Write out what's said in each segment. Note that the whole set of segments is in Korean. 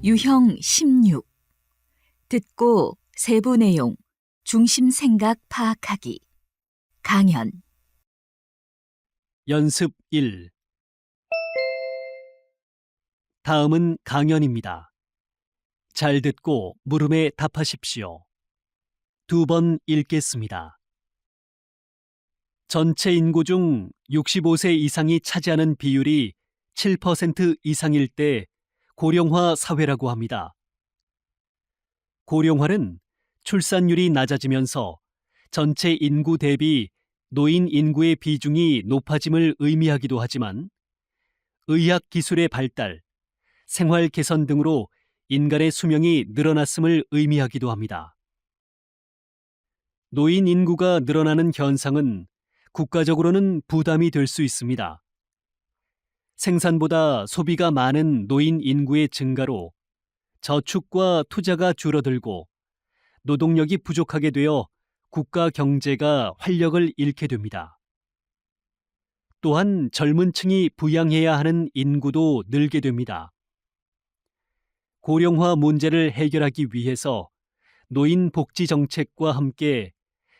유형 16. 듣고 세부 내용, 중심 생각 파악하기. 강연. 연습 1. 다음은 강연입니다. 잘 듣고 물음에 답하십시오. 2번 읽겠습니다. 전체 인구 중 65세 이상이 차지하는 비율이 7% 이상일 때 고령화 사회라고 합니다. 고령화는 출산율이 낮아지면서 전체 인구 대비 노인 인구의 비중이 높아짐을 의미하기도 하지만 의학 기술의 발달, 생활 개선 등으로 인간의 수명이 늘어났음을 의미하기도 합니다. 노인 인구가 늘어나는 현상은 국가적으로는 부담이 될 수 있습니다. 생산보다 소비가 많은 노인 인구의 증가로 저축과 투자가 줄어들고 노동력이 부족하게 되어 국가 경제가 활력을 잃게 됩니다. 또한 젊은 층이 부양해야 하는 인구도 늘게 됩니다. 고령화 문제를 해결하기 위해서 노인 복지 정책과 함께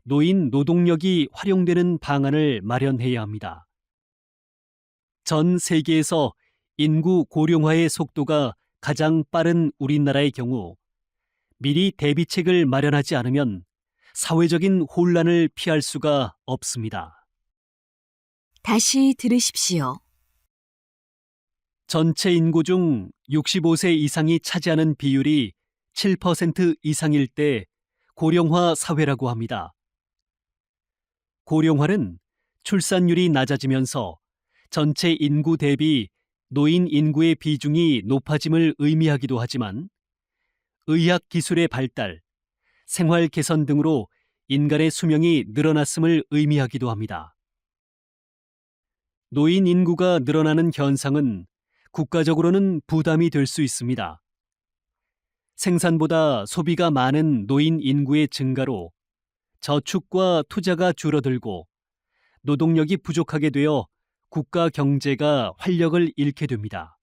노인 노동력이 활용되는 방안을 마련해야 합니다. 전 세계에서 인구 고령화의 속도가 가장 빠른 우리나라의 경우 미리 대비책을 마련하지 않으면 사회적인 혼란을 피할 수가 없습니다. 다시 들으십시오. 전체 인구 중 65세 이상이 차지하는 비율이 7% 이상일 때 고령화 사회라고 합니다. 고령화는 출산율이 낮아지면서 전체 인구 대비 노인 인구의 비중이 높아짐을 의미하기도 하지만 의학 기술의 발달, 생활 개선 등으로 인간의 수명이 늘어났음을 의미하기도 합니다. 노인 인구가 늘어나는 현상은 국가적으로는 부담이 될 수 있습니다. 생산보다 소비가 많은 노인 인구의 증가로 저축과 투자가 줄어들고 노동력이 부족하게 되어 국가 경제가 활력을 잃게 됩니다.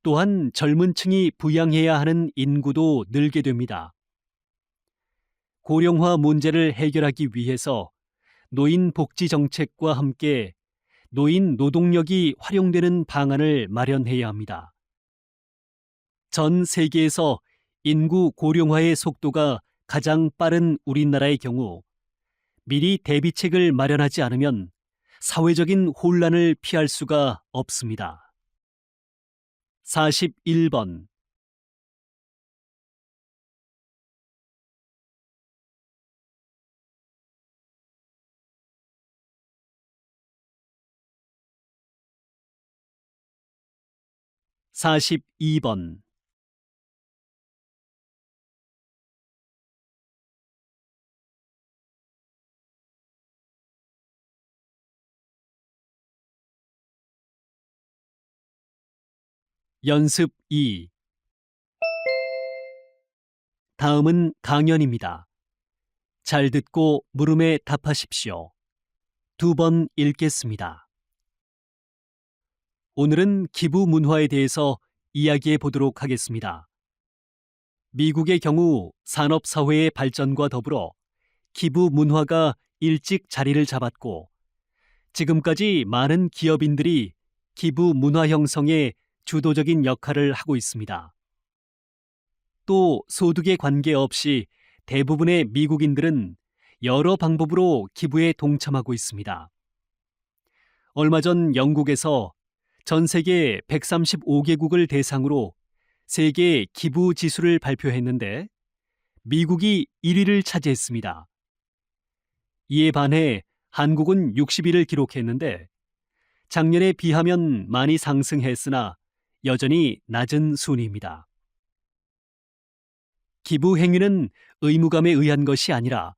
또한 젊은 층이 부양해야 하는 인구도 늘게 됩니다. 고령화 문제를 해결하기 위해서 노인 복지 정책과 함께 노인 노동력이 활용되는 방안을 마련해야 합니다. 전 세계에서 인구 고령화의 속도가 가장 빠른 우리나라의 경우 미리 대비책을 마련하지 않으면 사회적인 혼란을 피할 수가 없습니다. 41번. (42번) 연습 2. 다음은 강연입니다. 잘 듣고 물음에 답하십시오. 2번 읽겠습니다. 오늘은 기부 문화에 대해서 이야기해 보도록 하겠습니다. 미국의 경우 산업사회의 발전과 더불어 기부 문화가 일찍 자리를 잡았고 지금까지 많은 기업인들이 기부 문화 형성에 주도적인 역할을 하고 있습니다. 또 소득에 관계없이 대부분의 미국인들은 여러 방법으로 기부에 동참하고 있습니다. 얼마 전 영국에서 전 세계 135개국을 대상으로 세계 기부 지수를 발표했는데 미국이 1위를 차지했습니다. 이에 반해 한국은 60위를 기록했는데 작년에 비하면 많이 상승했으나 여전히 낮은 순위입니다. 기부 행위는 의무감에 의한 것이 아니라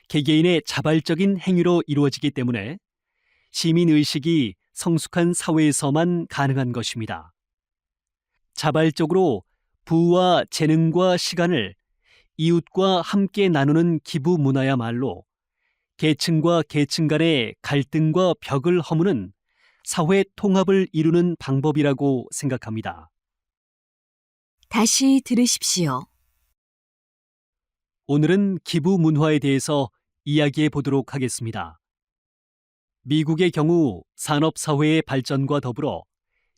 개개인의 자발적인 행위로 이루어지기 때문에 시민의식이 성숙한 사회에서만 가능한 것입니다. 자발적으로 부와 재능과 시간을 이웃과 함께 나누는 기부 문화야말로 계층과 계층 간의 갈등과 벽을 허무는 사회 통합을 이루는 방법이라고 생각합니다. 다시 들으십시오. 오늘은 기부 문화에 대해서 이야기해 보도록 하겠습니다. 미국의 경우 산업사회의 발전과 더불어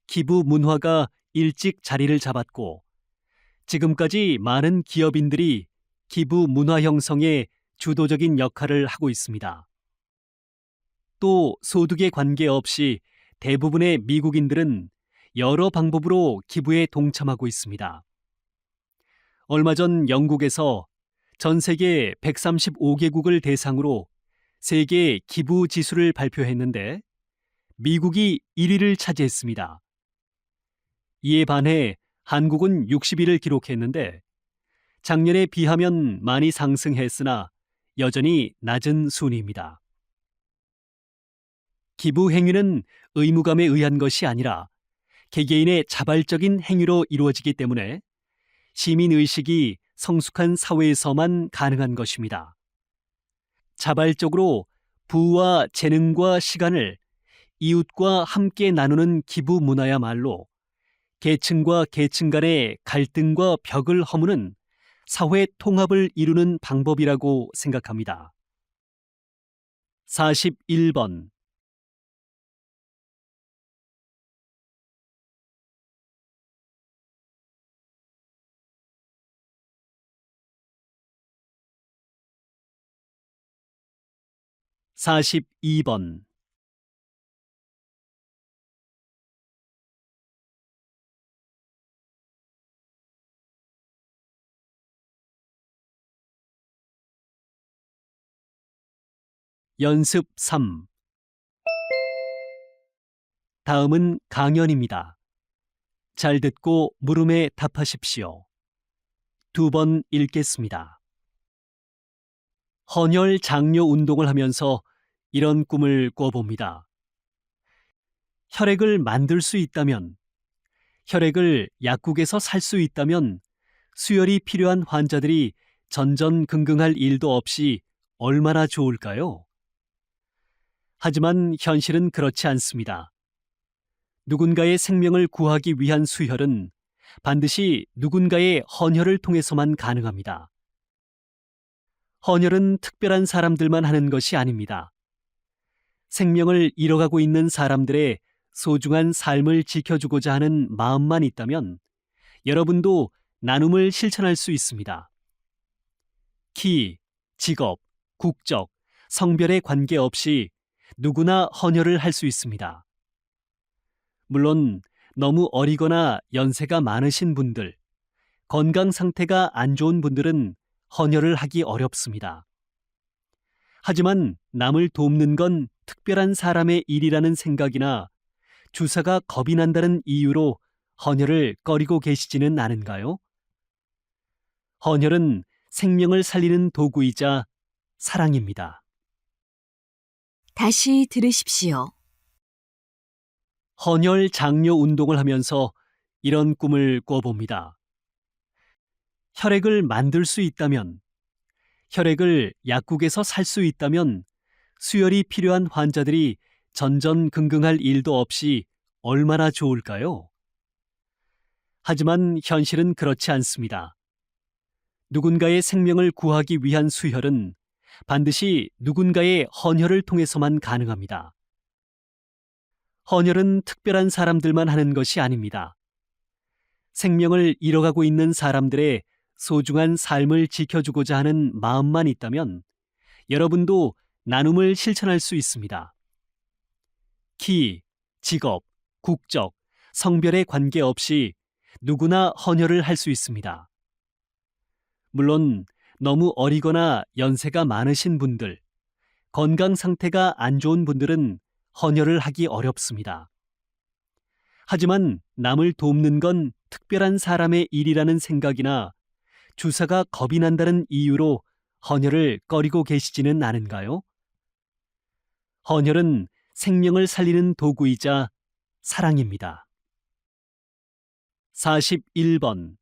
기부 문화가 일찍 자리를 잡았고 지금까지 많은 기업인들이 기부 문화 형성에 주도적인 역할을 하고 있습니다. 또 소득에 관계없이 대부분의 미국인들은 여러 방법으로 기부에 동참하고 있습니다. 얼마 전 영국에서 전 세계 135개국을 대상으로 세계 기부 지수를 발표했는데 미국이 1위를 차지했습니다. 이에 반해 한국은 60위를 기록했는데 작년에 비하면 많이 상승했으나 여전히 낮은 순위입니다. 기부 행위는 의무감에 의한 것이 아니라 개개인의 자발적인 행위로 이루어지기 때문에 시민의식이 성숙한 사회에서만 가능한 것입니다. 자발적으로 부와 재능과 시간을 이웃과 함께 나누는 기부 문화야말로 계층과 계층 간의 갈등과 벽을 허무는 사회 통합을 이루는 방법이라고 생각합니다. 41번 42번 연습 3 다음은 강연입니다. 잘 듣고 물음에 답하십시오. 2번 읽겠습니다. 헌혈 장려 운동을 하면서 이런 꿈을 꿔봅니다. 혈액을 만들 수 있다면, 혈액을 약국에서 살 수 있다면 수혈이 필요한 환자들이 전전긍긍할 일도 없이 얼마나 좋을까요? 하지만 현실은 그렇지 않습니다. 누군가의 생명을 구하기 위한 수혈은 반드시 누군가의 헌혈을 통해서만 가능합니다. 헌혈은 특별한 사람들만 하는 것이 아닙니다. 생명을 잃어가고 있는 사람들의 소중한 삶을 지켜주고자 하는 마음만 있다면 여러분도 나눔을 실천할 수 있습니다. 키, 직업, 국적, 성별에 관계없이 누구나 헌혈을 할 수 있습니다. 물론 너무 어리거나 연세가 많으신 분들, 건강 상태가 안 좋은 분들은 헌혈을 하기 어렵습니다. 하지만 남을 돕는 건 특별한 사람의 일이라는 생각이나 주사가 겁이 난다는 이유로 헌혈을 꺼리고 계시지는 않은가요? 헌혈은 생명을 살리는 도구이자 사랑입니다. 다시 들으십시오. 헌혈 장려 운동을 하면서 이런 꿈을 꿔봅니다. 혈액을 만들 수 있다면, 혈액을 약국에서 살 수 있다면 수혈이 필요한 환자들이 전전긍긍할 일도 없이 얼마나 좋을까요? 하지만 현실은 그렇지 않습니다. 누군가의 생명을 구하기 위한 수혈은 반드시 누군가의 헌혈을 통해서만 가능합니다. 헌혈은 특별한 사람들만 하는 것이 아닙니다. 생명을 잃어가고 있는 사람들의 소중한 삶을 지켜주고자 하는 마음만 있다면 여러분도 나눔을 실천할 수 있습니다. 키, 직업, 국적, 성별에 관계없이 누구나 헌혈을 할 수 있습니다. 물론 너무 어리거나 연세가 많으신 분들, 건강 상태가 안 좋은 분들은 헌혈을 하기 어렵습니다. 하지만 남을 돕는 건 특별한 사람의 일이라는 생각이나 주사가 겁이 난다는 이유로 헌혈을 꺼리고 계시지는 않은가요? 헌혈은 생명을 살리는 도구이자 사랑입니다. 41번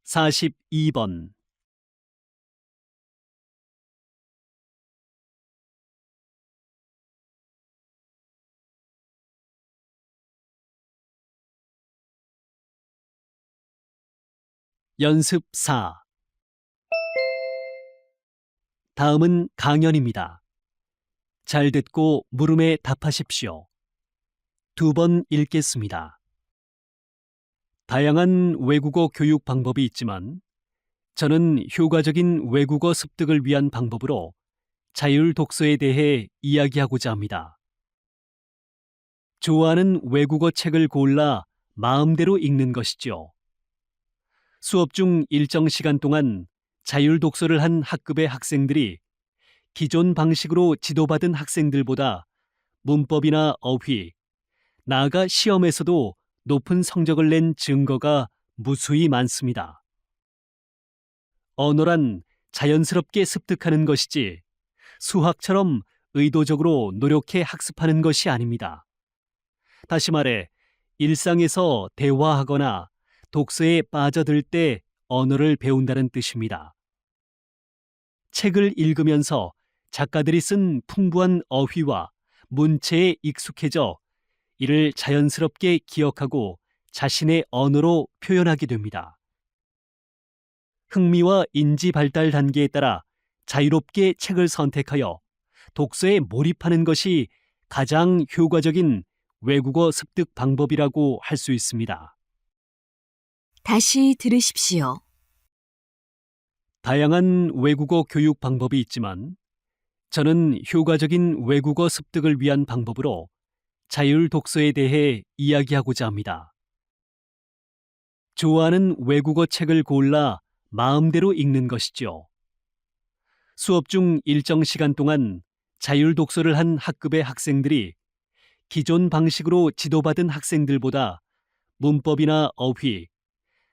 42번 연습 4. 다음은 강연입니다. 잘 듣고 물음에 답하십시오. 2번 읽겠습니다. 다양한 외국어 교육 방법이 있지만 저는 효과적인 외국어 습득을 위한 방법으로 자율 독서에 대해 이야기하고자 합니다. 좋아하는 외국어 책을 골라 마음대로 읽는 것이죠. 수업 중 일정 시간 동안 자율 독서를 한 학급의 학생들이 기존 방식으로 지도받은 학생들보다 문법이나 어휘, 나아가 시험에서도 높은 성적을 낸 증거가 무수히 많습니다. 언어란 자연스럽게 습득하는 것이지 수학처럼 의도적으로 노력해 학습하는 것이 아닙니다. 다시 말해, 일상에서 대화하거나 독서에 빠져들 때 언어를 배운다는 뜻입니다. 책을 읽으면서 작가들이 쓴 풍부한 어휘와 문체에 익숙해져 이를 자연스럽게 기억하고 자신의 언어로 표현하게 됩니다. 흥미와 인지 발달 단계에 따라 자유롭게 책을 선택하여 독서에 몰입하는 것이 가장 효과적인 외국어 습득 방법이라고 할 수 있습니다. 다시 들으십시오. 다양한 외국어 교육 방법이 있지만 저는 효과적인 외국어 습득을 위한 방법으로 자율 독서에 대해 이야기하고자 합니다. 좋아하는 외국어 책을 골라 마음대로 읽는 것이죠. 수업 중 일정 시간 동안 자율 독서를 한 학급의 학생들이 기존 방식으로 지도받은 학생들보다 문법이나 어휘,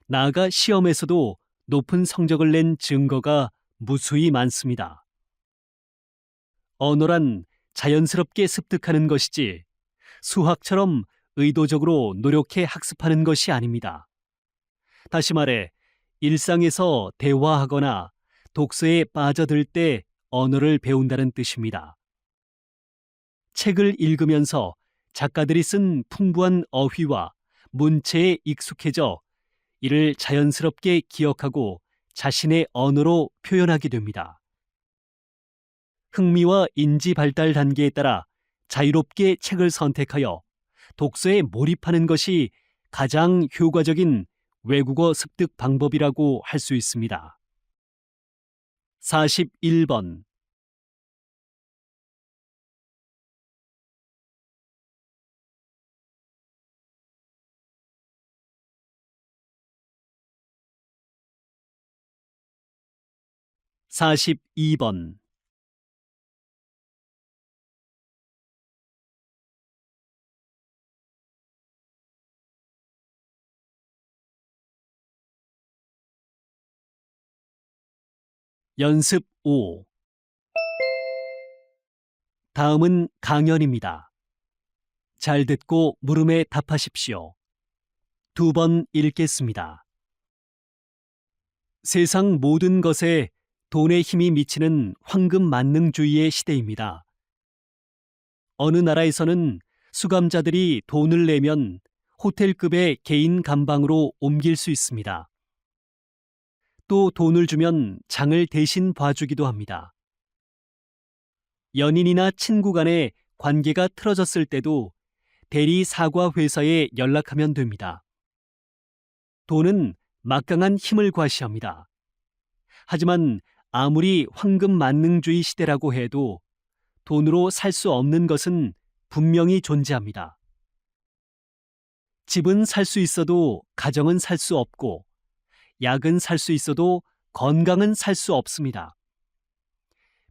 나아가 시험에서도 높은 성적을 낸 증거가 무수히 많습니다. 언어란 자연스럽게 습득하는 것이지 수학처럼 의도적으로 노력해 학습하는 것이 아닙니다. 다시 말해, 일상에서 대화하거나 독서에 빠져들 때 언어를 배운다는 뜻입니다. 책을 읽으면서 작가들이 쓴 풍부한 어휘와 문체에 익숙해져 이를 자연스럽게 기억하고 자신의 언어로 표현하게 됩니다. 흥미와 인지 발달 단계에 따라 자유롭게 책을 선택하여 독서에 몰입하는 것이 가장 효과적인 외국어 습득 방법이라고 할 수 있습니다. 41번. (42번) 연습 5. 다음은 강연입니다. 잘 듣고 물음에 답하십시오. 2번 읽겠습니다. 세상 모든 것에 돈의 힘이 미치는 황금 만능주의의 시대입니다. 어느 나라에서는 수감자들이 돈을 내면 호텔급의 개인 감방으로 옮길 수 있습니다. 또 돈을 주면 장을 대신 봐주기도 합니다. 연인이나 친구 간의 관계가 틀어졌을 때도 대리 사과 회사에 연락하면 됩니다. 돈은 막강한 힘을 과시합니다. 하지만 아무리 황금 만능주의 시대라고 해도 돈으로 살 수 없는 것은 분명히 존재합니다. 집은 살 수 있어도 가정은 살 수 없고, 약은 살 수 있어도 건강은 살 수 없습니다.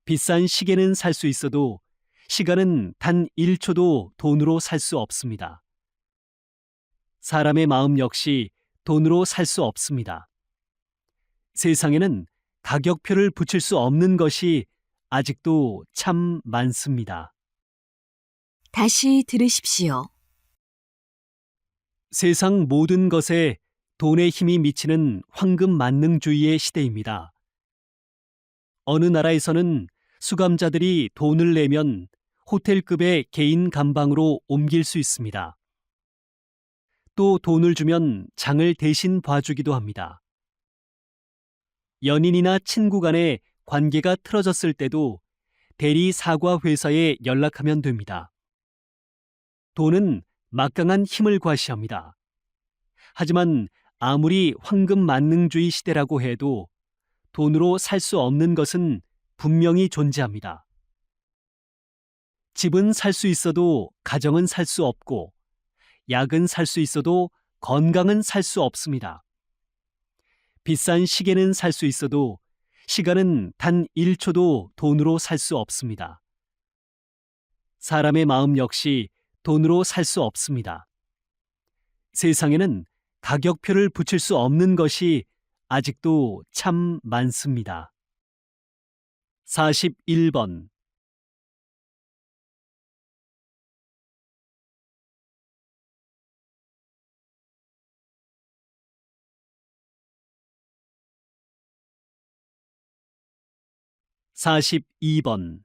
비싼 시계는 살 수 있어도 시간은 단 1초도 돈으로 살 수 없습니다. 사람의 마음 역시 돈으로 살 수 없습니다. 세상에는 가격표를 붙일 수 없는 것이 아직도 참 많습니다. 다시 들으십시오. 세상 모든 것에 돈의 힘이 미치는 황금 만능주의의 시대입니다. 어느 나라에서는 수감자들이 돈을 내면 호텔급의 개인 감방으로 옮길 수 있습니다. 또 돈을 주면 장을 대신 봐주기도 합니다. 연인이나 친구 간의 관계가 틀어졌을 때도 대리 사과 회사에 연락하면 됩니다. 돈은 막강한 힘을 과시합니다. 하지만 아무리 황금 만능주의 시대라고 해도 돈으로 살 수 없는 것은 분명히 존재합니다. 집은 살 수 있어도 가정은 살 수 없고, 약은 살 수 있어도 건강은 살 수 없습니다. 비싼 시계는 살 수 있어도 시간은 단 1초도 돈으로 살 수 없습니다. 사람의 마음 역시 돈으로 살 수 없습니다. 세상에는 가격표를 붙일 수 없는 것이 아직도 참 많습니다. 41번. 42번.